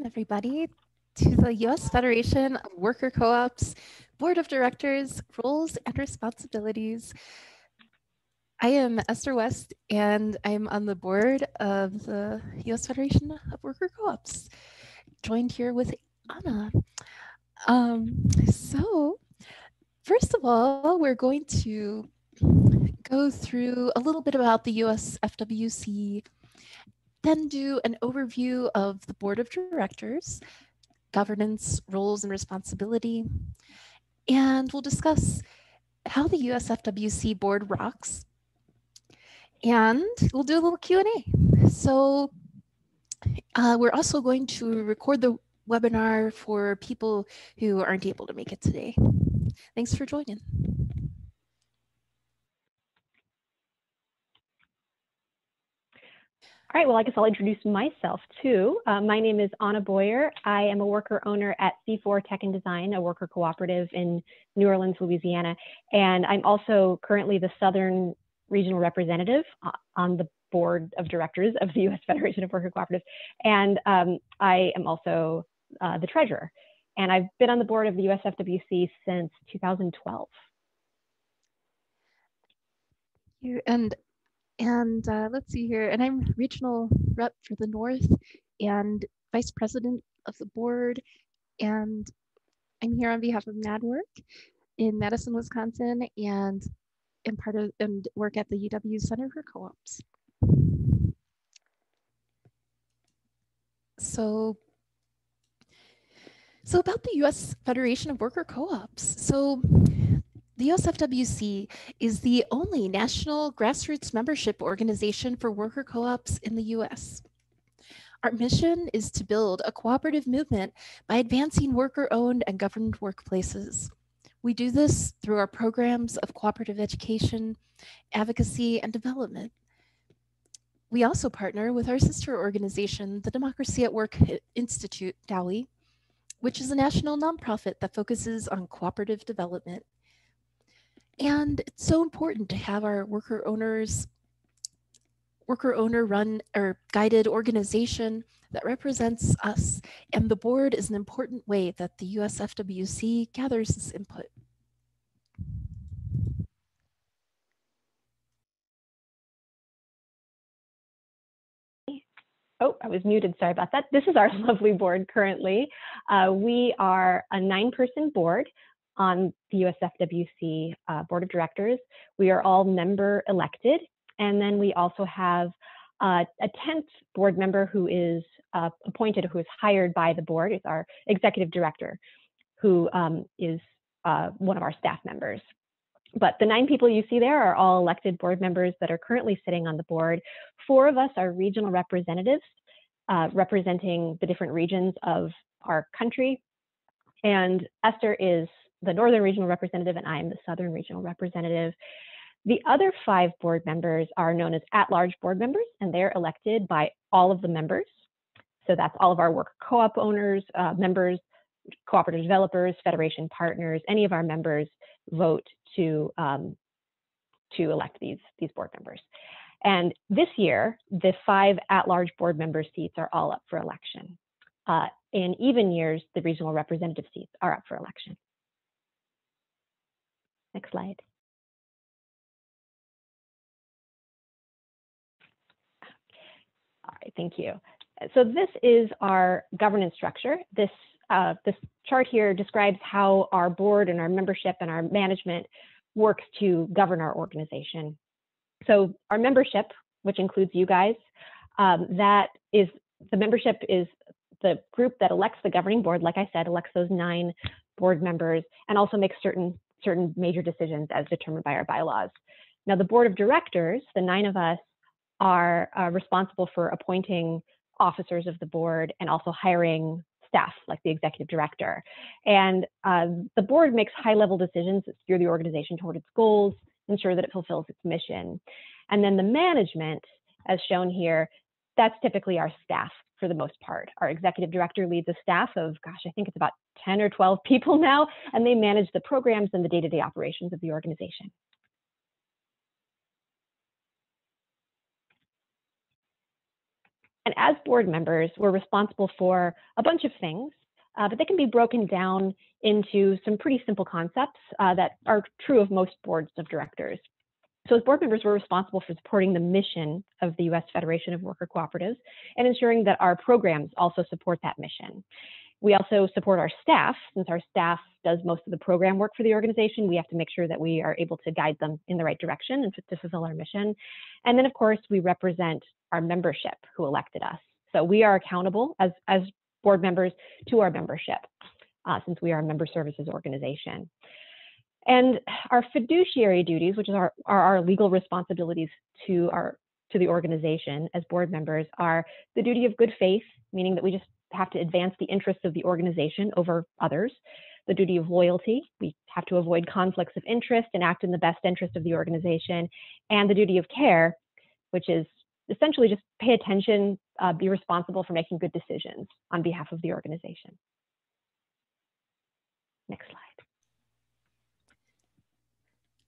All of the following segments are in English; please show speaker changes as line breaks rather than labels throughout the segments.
everybody, to the U.S. Federation of Worker Co-ops Board of Directors, Roles and Responsibilities. I am Esther West, and I'm on the board of the U.S. Federation of Worker Co-ops, joined here with Anna. So, first of all, we're going to go through a little bit about the USFWC, then do an overview of the Board of Directors, governance, roles, and responsibility. And we'll discuss how the USFWC Board rocks. And we'll do a little Q&A. So we're also going to record the webinar for people who aren't able to make it today. Thanks for joining.
All right, well, I guess I'll introduce myself too. My name is Anna Boyer. I am a worker owner at C4 Tech and Design, a worker cooperative in New Orleans, Louisiana. And I'm also currently the Southern Regional Representative on the Board of Directors of the U.S. Federation of Worker Cooperatives. And I am also the treasurer. And I've been on the board of the USFWC since 2012.
And let's see here, and I'm regional rep for the North and vice president of the board. And I'm here on behalf of NADWork in Madison, Wisconsin, and am part of and work at the UW Center for Co-ops. So about the U.S. Federation of Worker Co-ops. So the USFWC is the only national grassroots membership organization for worker co-ops in the U.S. Our mission is to build a cooperative movement by advancing worker-owned and governed workplaces. We do this through our programs of cooperative education, advocacy, and development. We also partner with our sister organization, the Democracy at Work Institute, DOWI, which is a national nonprofit that focuses on cooperative development. And it's so important to have our worker owner run or guided organization that represents us. And the board is an important way that the USFWC gathers this input.
Oh, I was muted, sorry about that. This is our lovely board currently. We are a 9-person board on the USFWC Board of Directors. We are all member elected. And then we also have a 10th board member who is appointed, who is hired by the board. It's our executive director, who is one of our staff members. But the 9 people you see there are all elected board members that are currently sitting on the board. 4 of us are regional representatives representing the different regions of our country. And Esther is the Northern Regional Representative, and I am the Southern Regional Representative. The other 5 board members are known as at-large board members, and they're elected by all of the members. So that's all of our worker co-op owners, members, cooperative developers, federation partners. Any of our members vote to elect these board members. And this year, the 5 at-large board member seats are all up for election. In even years, the regional representative seats are up for election. Next slide. All right, thank you. So this is our governance structure. This chart here describes how our board and our membership and our management works to govern our organization. So our membership, which includes you guys, the membership is the group that elects the governing board, like I said, elects those 9 board members, and also makes certain major decisions as determined by our bylaws. Now, the board of directors, the 9 of us, are responsible for appointing officers of the board and also hiring staff, like the executive director. And the board makes high-level decisions that steer the organization toward its goals, ensure that it fulfills its mission. And then the management, as shown here, that's typically our staff for the most part. Our executive director leads a staff of, gosh, I think it's about 10 or 12 people now, and they manage the programs and the day-to-day operations of the organization. And as board members, we're responsible for a bunch of things, but they can be broken down into some pretty simple concepts that are true of most boards of directors. So as board members, we're responsible for supporting the mission of the U.S. Federation of Worker Cooperatives and ensuring that our programs also support that mission. We also support our staff. Since our staff does most of the program work for the organization, we have to make sure that we are able to guide them in the right direction and to fulfill our mission. And then, of course, we represent our membership who elected us. So we are accountable as board members to our membership, since we are a member services organization. And our fiduciary duties, which is our legal responsibilities to the organization as board members, are the duty of good faith, meaning that we just have to advance the interests of the organization over others. The duty of loyalty, we have to avoid conflicts of interest and act in the best interest of the organization. And the duty of care, which is essentially just pay attention, be responsible for making good decisions on behalf of the organization. Next slide.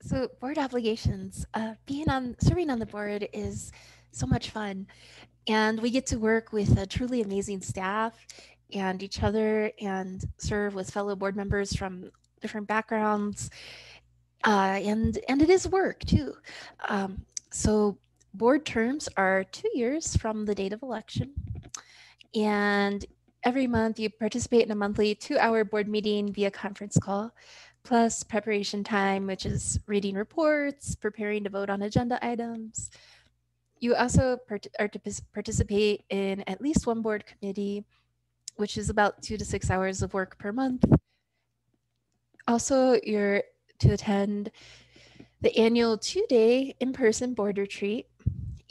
So board obligations, serving on the board is so much fun, and we get to work with a truly amazing staff and each other and serve with fellow board members from different backgrounds, and it is work too. So board terms are 2 years from the date of election, and every month you participate in a monthly 2-hour board meeting via conference call, plus preparation time, which is reading reports, preparing to vote on agenda items. You also are to participate in at least one board committee, which is about 2 to 6 hours of work per month. Also, you're to attend the annual 2-day in-person board retreat,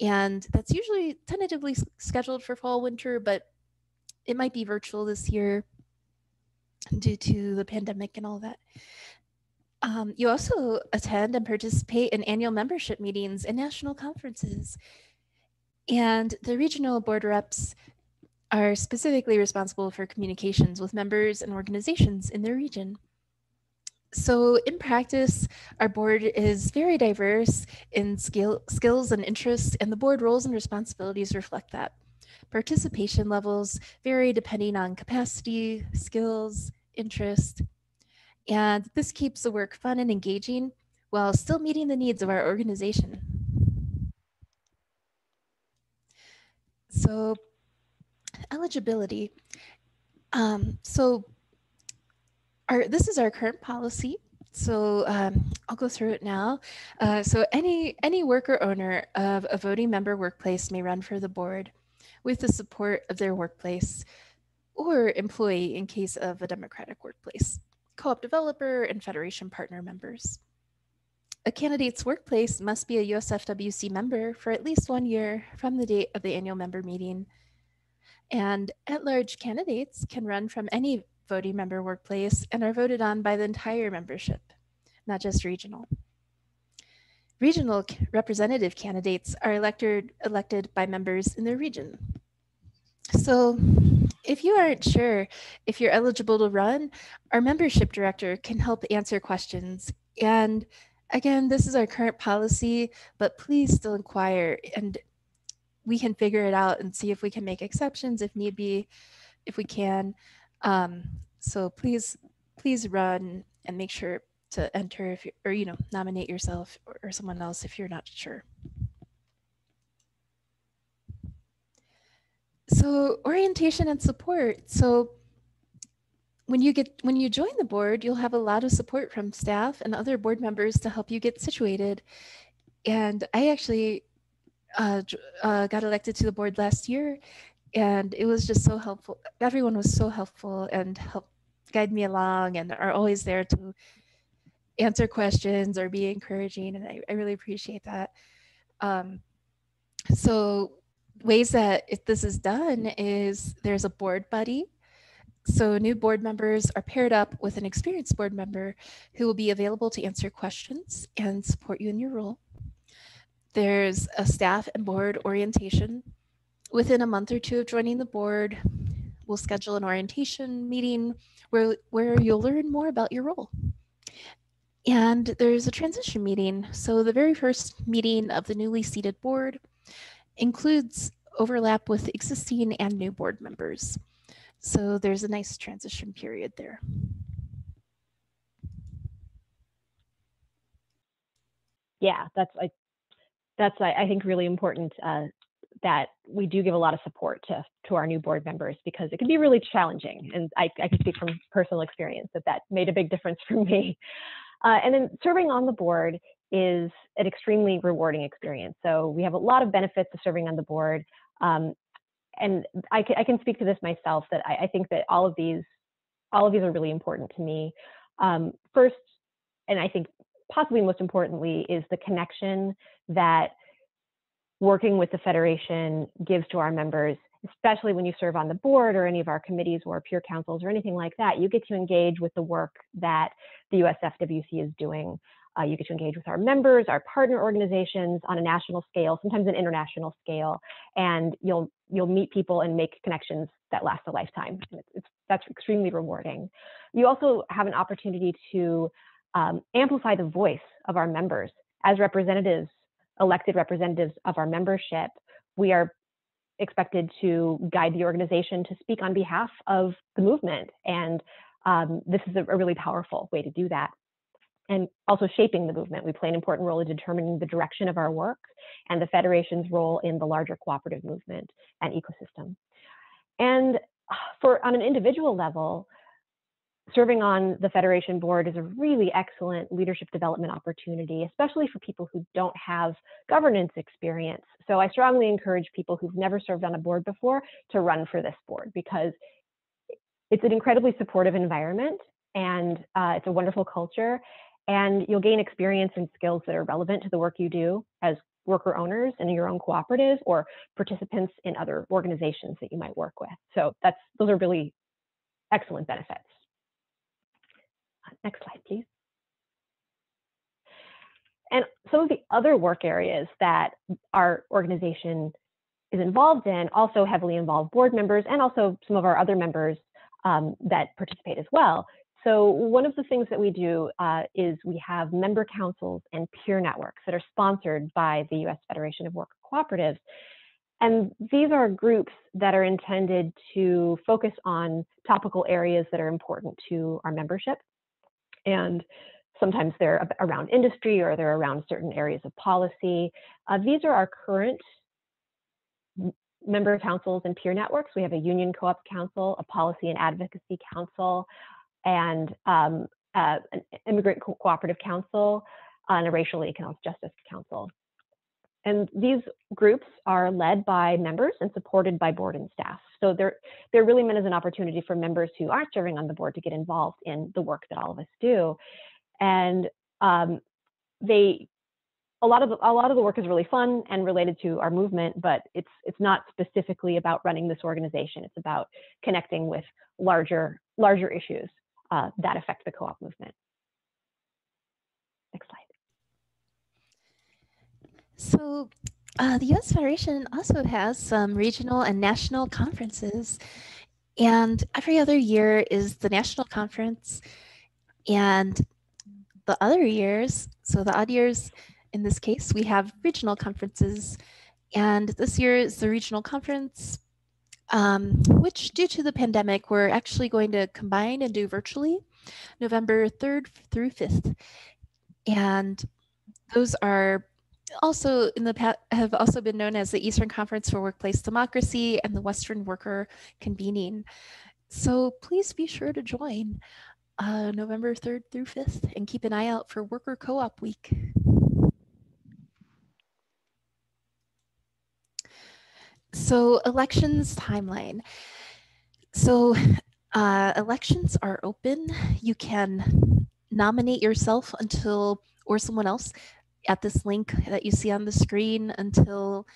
and that's usually tentatively scheduled for fall, winter, but it might be virtual this year due to the pandemic and all that. You also attend and participate in annual membership meetings and national conferences. And the regional board reps are specifically responsible for communications with members and organizations in their region. So in practice, our board is very diverse in skills and interests, and the board roles and responsibilities reflect that. Participation levels vary depending on capacity, skills, interest, and this keeps the work fun and engaging while still meeting the needs of our organization. So eligibility. This is our current policy. So I'll go through it now. So any worker owner of a voting member workplace may run for the board with the support of their workplace or employee in case of a democratic workplace, co-op developer, and federation partner members. A candidate's workplace must be a USFWC member for at least 1 year from the date of the annual member meeting. And at-large candidates can run from any voting member workplace and are voted on by the entire membership, not just regional. Regional representative candidates are elected by members in their region. So if you aren't sure if you're eligible to run, our membership director can help answer questions. And again, this is our current policy, but please still inquire and we can figure it out and see if we can make exceptions if need be, if we can. So please run and make sure to enter if you, or nominate yourself or someone else if you're not sure. So orientation and support. So when you join the board, you'll have a lot of support from staff and other board members to help you get situated. And I actually got elected to the board last year, and it was just so helpful. Everyone was so helpful and helped guide me along and are always there to answer questions or be encouraging, and I really appreciate that. So ways that this is done is there's a board buddy. So new board members are paired up with an experienced board member who will be available to answer questions and support you in your role. There's a staff and board orientation. Within a month or two of joining the board, we'll schedule an orientation meeting where you'll learn more about your role. And there's a transition meeting. So the very first meeting of the newly seated board includes overlap with existing and new board members. So there's a nice transition period there.
Yeah, that's I think really important that we do give a lot of support to our new board members, because it can be really challenging. And I can speak from personal experience that made a big difference for me. And then serving on the board is an extremely rewarding experience. So we have a lot of benefits of serving on the board. And I can speak to this myself, that I think that all of these are really important to me. First, and I think possibly most importantly, is the connection that working with the Federation gives to our members, especially when you serve on the board or any of our committees or peer councils or anything like that. You get to engage with the work that the USFWC is doing. You get to engage with our members, our partner organizations on a national scale, sometimes an international scale, and you'll meet people and make connections that last a lifetime. That's extremely rewarding. You also have an opportunity to amplify the voice of our members as representatives, elected representatives of our membership. We are expected to guide the organization to speak on behalf of the movement, and this is a really powerful way to do that. And also shaping the movement. We play an important role in determining the direction of our work and the Federation's role in the larger cooperative movement and ecosystem. And on an individual level, serving on the Federation board is a really excellent leadership development opportunity, especially for people who don't have governance experience. So I strongly encourage people who've never served on a board before to run for this board, because it's an incredibly supportive environment, and it's a wonderful culture, and you'll gain experience and skills that are relevant to the work you do as worker owners in your own cooperative or participants in other organizations that you might work with. So those are really excellent benefits. Next slide, please. And some of the other work areas that our organization is involved in also heavily involve board members and also some of our other members that participate as well. So one of the things that we do is we have member councils and peer networks that are sponsored by the U.S. Federation of Worker Cooperatives. And these are groups that are intended to focus on topical areas that are important to our membership. And sometimes they're around industry or they're around certain areas of policy. These are our current member councils and peer networks. We have a union co-op council, a policy and advocacy council, and an immigrant cooperative council, and a racial and economic justice council. And these groups are led by members and supported by board and staff. So they're really meant as an opportunity for members who aren't serving on the board to get involved in the work that all of us do. And a lot of the work is really fun and related to our movement, but it's not specifically about running this organization. It's about connecting with larger issues that affect the co-op movement. Next slide.
So the U.S. Federation also has some regional and national conferences, and every other year is the national conference, and the other years, so the odd years in this case, we have regional conferences, and this year is the regional conference, which due to the pandemic, we're actually going to combine and do virtually November 3rd through 5th. And those are also in the past have also been known as the Eastern Conference for Workplace Democracy and the Western Worker Convening. So please be sure to join November 3rd through 5th and keep an eye out for Worker Co-op Week. So elections timeline. So elections are open. You can nominate yourself or someone else at this link that you see on the screen until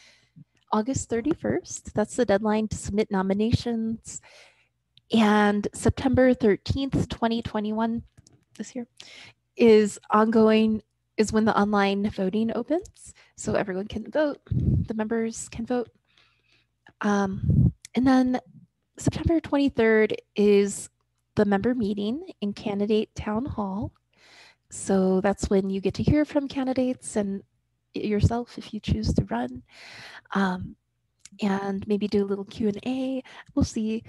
August 31st. That's the deadline to submit nominations. And September 13th, 2021, this year, is when the online voting opens. So everyone can vote, the members can vote. And then September 23rd is the member meeting in Candidate Town Hall. So that's when you get to hear from candidates and yourself if you choose to run. and maybe do a little Q&A. We'll see.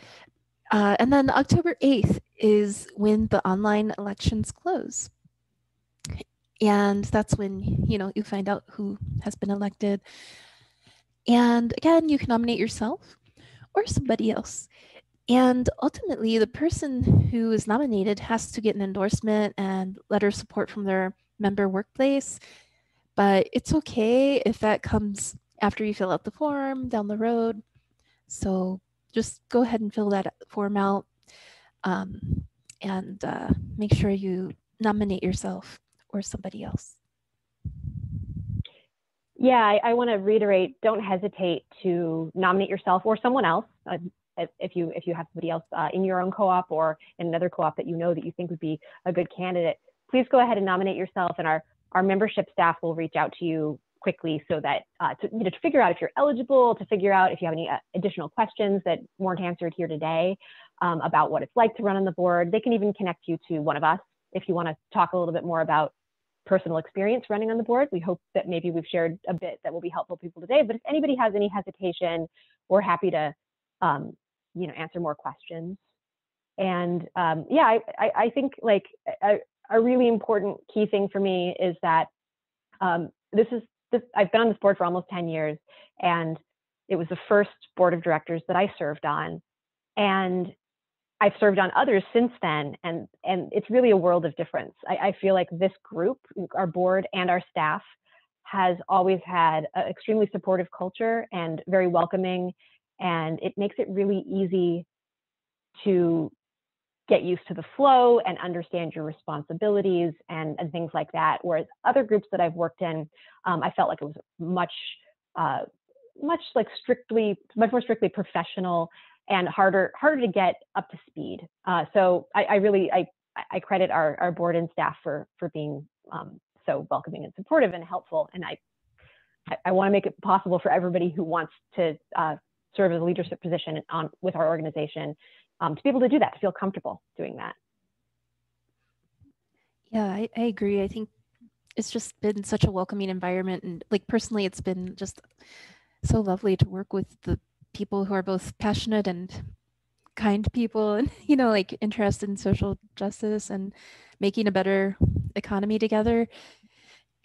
And then October 8th is when the online elections close. And that's when, you find out who has been elected. And again, you can nominate yourself or somebody else. And ultimately, the person who is nominated has to get an endorsement and letter of support from their member workplace. But it's okay if that comes after you fill out the form down the road. So just go ahead and fill that form out, and make sure you nominate yourself or somebody else.
Yeah, I want to reiterate, don't hesitate to nominate yourself or someone else. If you have somebody else in your own co-op or in another co-op that you know that you think would be a good candidate, please go ahead and nominate yourself, and our membership staff will reach out to you quickly so that to figure out if you're eligible, to figure out if you have any additional questions that weren't answered here today about what it's like to run on the board. They can even connect you to one of us if you want to talk a little bit more about personal experience running on the board. We hope that maybe we've shared a bit that will be helpful to people today, but if anybody has any hesitation, we're happy to answer more questions. And yeah, I think like a really important key thing for me is that I've been on this board for almost 10 years, and it was the first board of directors that I served on. And I've served on others since then, and it's really a world of difference. I feel like this group, our board and our staff, has always had an extremely supportive culture and very welcoming, and it makes it really easy to get used to the flow and understand your responsibilities and things like that. Whereas other groups that I've worked in, I felt like it was much more strictly professional and harder to get up to speed. So I credit our board and staff for being so welcoming and supportive and helpful. And I want to make it possible for everybody who wants to serve as a leadership position with our organization to be able to do that, to feel comfortable doing that.
Yeah, I agree. I think it's just been such a welcoming environment. And like personally, it's been just so lovely to work with the people who are both passionate and kind people and, like interested in social justice and making a better economy together.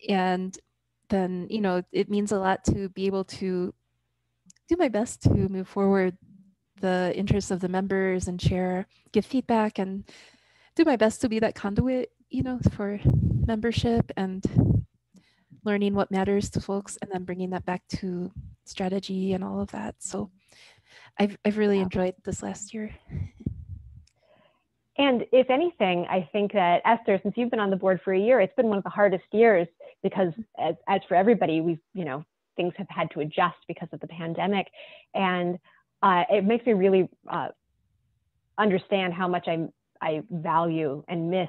And then, it means a lot to be able to do my best to move forward the interests of the members and give feedback and do my best to be that conduit, for membership and learning what matters to folks and then bringing that back to strategy and all of that. So I've really enjoyed this last year.
And if anything, I think that Esther, since you've been on the board for a year, it's been one of the hardest years because as for everybody, we've, things have had to adjust because of the pandemic. And it makes me really understand how much I value and miss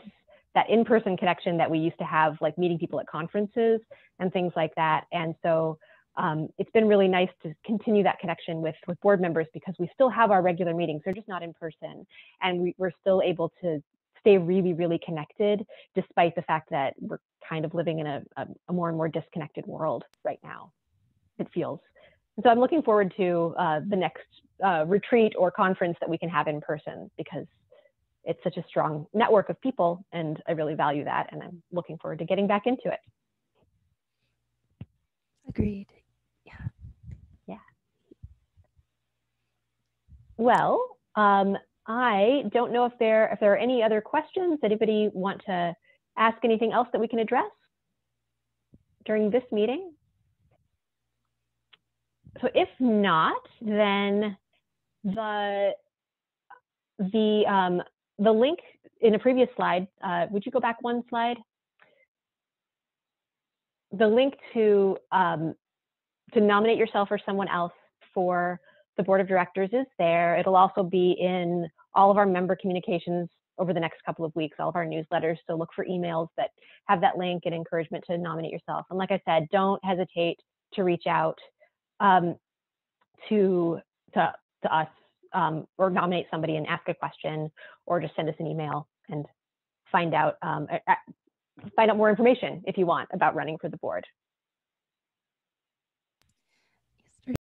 that in-person connection that we used to have, like meeting people at conferences and things like that. And so it's been really nice to continue that connection with board members because we still have our regular meetings. They're just not in person. And we're still able to stay really, really connected, despite the fact that we're kind of living in a more and more disconnected world right now, it feels. And so I'm looking forward to the next retreat or conference that we can have in person because it's such a strong network of people, and I really value that, and I'm looking forward to getting back into it.
Agreed.
Yeah. Well, I don't know if there are any other questions. Anybody want to ask anything else that we can address during this meeting? So if not, then the link in a previous slide, would you go back one slide? The link to nominate yourself or someone else for the board of directors is there. It'll also be in all of our member communications over the next couple of weeks, all of our newsletters. So look for emails that have that link and encouragement to nominate yourself. And like I said, don't hesitate to reach out to us or nominate somebody and ask a question, or just send us an email and find out more information if you want about running for the board.